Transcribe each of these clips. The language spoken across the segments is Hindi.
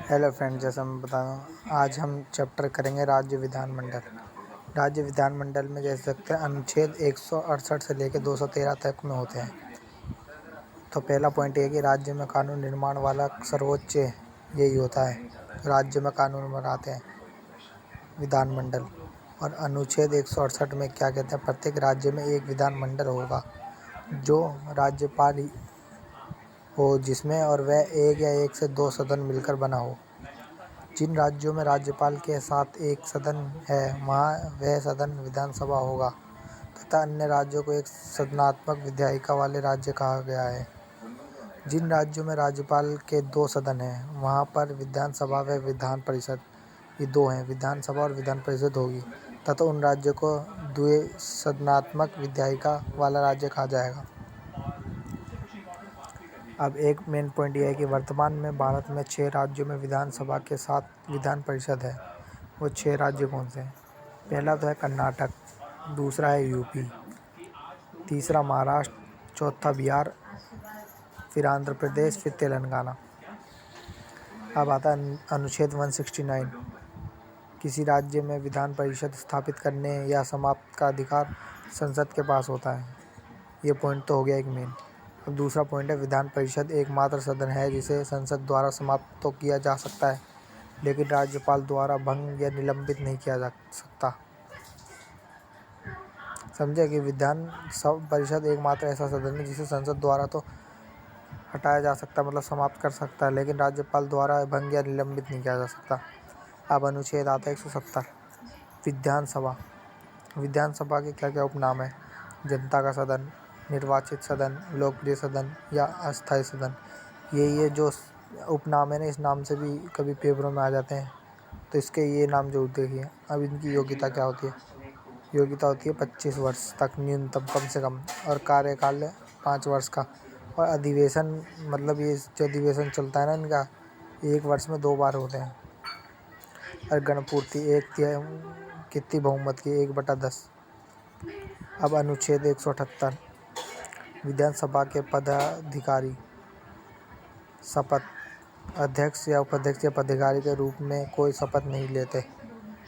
हेलो फ्रेंड, जैसा मैं बता रहा हूँ, आज हम चैप्टर करेंगे राज्य विधानमंडल। राज्य विधानमंडल में जैसे सकते हैं अनुच्छेद 168 से लेकर 213 तक में होते हैं। तो पहला पॉइंट ये है कि राज्य में कानून निर्माण वाला सर्वोच्च यही होता है, राज्य में कानून बनाते हैं विधानमंडल। और अनुच्छेद 168 में क्या कहते हैं, प्रत्येक राज्य में एक विधानमंडल होगा जो राज्यपाल हो जिसमें और वह एक या एक से दो सदन मिलकर बना हो। जिन राज्यों में राज्यपाल के साथ एक सदन है वहाँ वह सदन विधानसभा होगा तथा अन्य राज्यों को एक सदनात्मक विधायिका वाले राज्य कहा गया है। जिन राज्यों में राज्यपाल के दो सदन हैं वहाँ पर विधानसभा व विधान परिषद, ये दो हैं, विधानसभा और विधान परिषद होगी तथा उन राज्यों को द्विसदनात्मक विधायिका वाला राज्य कहा जाएगा। अब एक मेन पॉइंट यह है कि वर्तमान में भारत में 6 राज्यों में विधानसभा के साथ विधान परिषद है। वो 6 राज्य कौन से हैं? पहला तो है कर्नाटक, दूसरा है यूपी, तीसरा महाराष्ट्र, चौथा बिहार, फिर आंध्र प्रदेश, फिर तेलंगाना। अब आता है अनुच्छेद 169। किसी राज्य में विधान परिषद स्थापित करने या समाप्त का अधिकार संसद के पास होता है। ये पॉइंट तो हो गया एक मेन। अब दूसरा पॉइंट है विधान परिषद एकमात्र सदन है जिसे संसद द्वारा समाप्त तो किया जा सकता है लेकिन राज्यपाल द्वारा भंग या निलंबित नहीं किया जा सकता। समझे कि विधान परिषद एकमात्र ऐसा सदन है जिसे संसद द्वारा तो हटाया जा सकता, मतलब समाप्त कर सकता है, लेकिन राज्यपाल द्वारा भंग या निलंबित नहीं किया जा सकता। अब अनुच्छेद आता है 170। विधानसभा। विधानसभा के क्या क्या उपनाम है? जनता का सदन, निर्वाचित सदन, लोकप्रिय सदन या अस्थायी सदन। ये जो उपनाम है ना, इस नाम से भी कभी पेपरों में आ जाते हैं, तो इसके ये नाम जरूर देखिए। अब इनकी योग्यता क्या होती है? योग्यता होती है 25 वर्ष तक न्यूनतम, कम से कम, और कार्यकाल 5 वर्ष का। और अधिवेशन, मतलब ये जो अधिवेशन चलता है ना इनका, 1 वर्ष में 2 बार होते हैं। और गणपूर्ति 1/3 कितनी बहुमत की, 1/10। अब अनुच्छेद 178। विधानसभा के पदाधिकारी शपथ, अध्यक्ष या उपाध्यक्ष या पदाधिकारी के रूप में कोई शपथ नहीं लेते।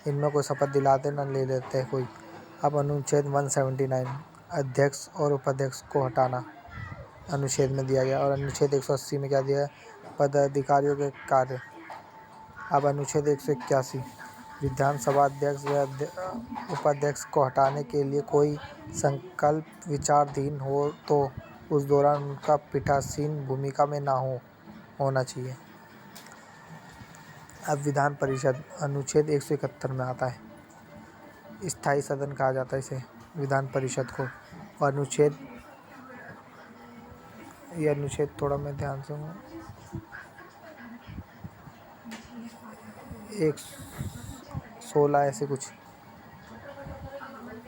इनमें कोई शपथ दिलाते न ले लेते कोई। अब अनुच्छेद 179। अध्यक्ष और उपाध्यक्ष को हटाना अनुच्छेद में दिया गया। और अनुच्छेद 180 में क्या दिया है? पदाधिकारियों के कार्य। अब अनुच्छेद 181। विधानसभा अध्यक्ष व उपाध्यक्ष को हटाने के लिए कोई संकल्प विचाराधीन हो तो उस दौरान उनका पीठासीन भूमिका में ना होना चाहिए। अब विधान परिषद अनुच्छेद 171 में आता है। स्थायी सदन कहा जाता है इसे, विधान परिषद को। और अनुच्छेद थोड़ा मैं ध्यान से 116 ऐसे कुछ।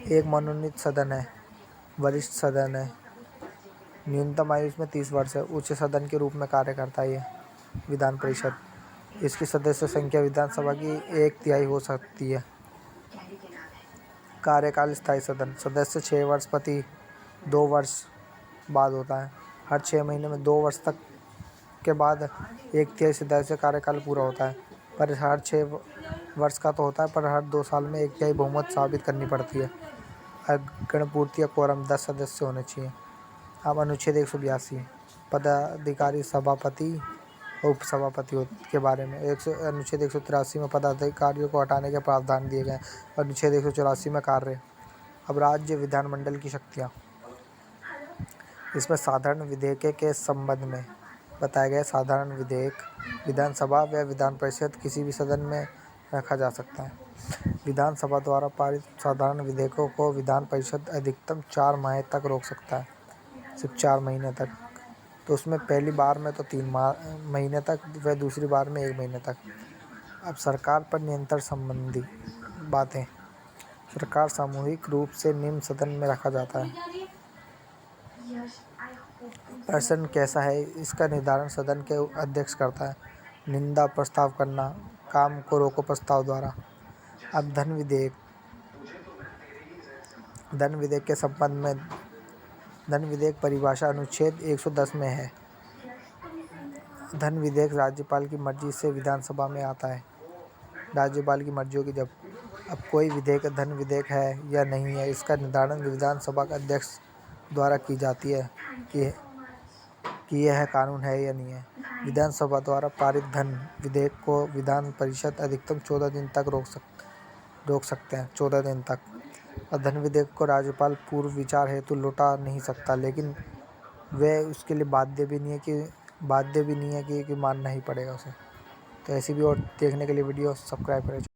एक मनोनीत सदन है, वरिष्ठ सदन है, न्यूनतम आयु इसमें 30 वर्ष है, उच्च सदन के रूप में कार्य करता है ये विधान परिषद। इसकी सदस्य संख्या विधानसभा की 1/3 हो सकती है। कार्यकाल स्थायी सदन, सदस्य 6 वर्ष प्रति 2 वर्ष बाद होता है। हर 6 महीने में 2 वर्ष तक के बाद 1/3 सदस्य कार्यकाल पूरा होता है। पर हर 6 वर्ष का तो होता है, पर हर 2 साल में 1/3 बहुमत साबित करनी पड़ती है। गणपूर्ति या कोरम 10 सदस्य होने चाहिए। अब अनुच्छेद 182। पदाधिकारी सभापति और उपसभापति के बारे में। अनुच्छेद 183 में पदाधिकारियों को हटाने के प्रावधान दिए गए हैं। अनुच्छेद 184 में कार्य। अब राज्य विधानमंडल की शक्तियाँ। इसमें साधारण विधेयक के संबंध में बताया गया। साधारण विधेयक विधानसभा व विधान परिषद किसी भी सदन में रखा जा सकता है। विधानसभा द्वारा पारित साधारण विधेयकों को विधान परिषद अधिकतम 4 माह तक रोक सकता है, सिर्फ 4 महीने तक। तो उसमें पहली बार में तो 3 महीने तक, व दूसरी बार में 1 महीने तक। अब सरकार पर नियंत्रण संबंधी बातें। सरकार सामूहिक रूप से निम्न सदन में रखा जाता है। प्रश्न कैसा है, इसका निर्धारण सदन के अध्यक्ष करता है। निंदा प्रस्ताव करना, काम को रोको प्रस्ताव द्वारा। अब धन विधेयक। धन विधेयक के संबंध में धन विधेयक परिभाषा अनुच्छेद 110 में है। धन विधेयक राज्यपाल की मर्जी से विधानसभा में आता है। राज्यपाल की मर्जी होगी जब। अब कोई विधेयक धन विधेयक है या नहीं है, इसका निर्धारण विधानसभा का अध्यक्ष द्वारा की जाती है कि यह कानून है या नहीं है। विधानसभा द्वारा पारित धन विधेयक को विधान परिषद अधिकतम 14 दिन तक रोक सकते हैं, 14 दिन तक। और धन विधेयक को राज्यपाल पूर्व विचार हेतु लौटा नहीं सकता, लेकिन वे उसके लिए बाध्य भी नहीं है कि मानना ही पड़ेगा उसे। तो ऐसी भी और देखने के लिए वीडियो सब्सक्राइब करें।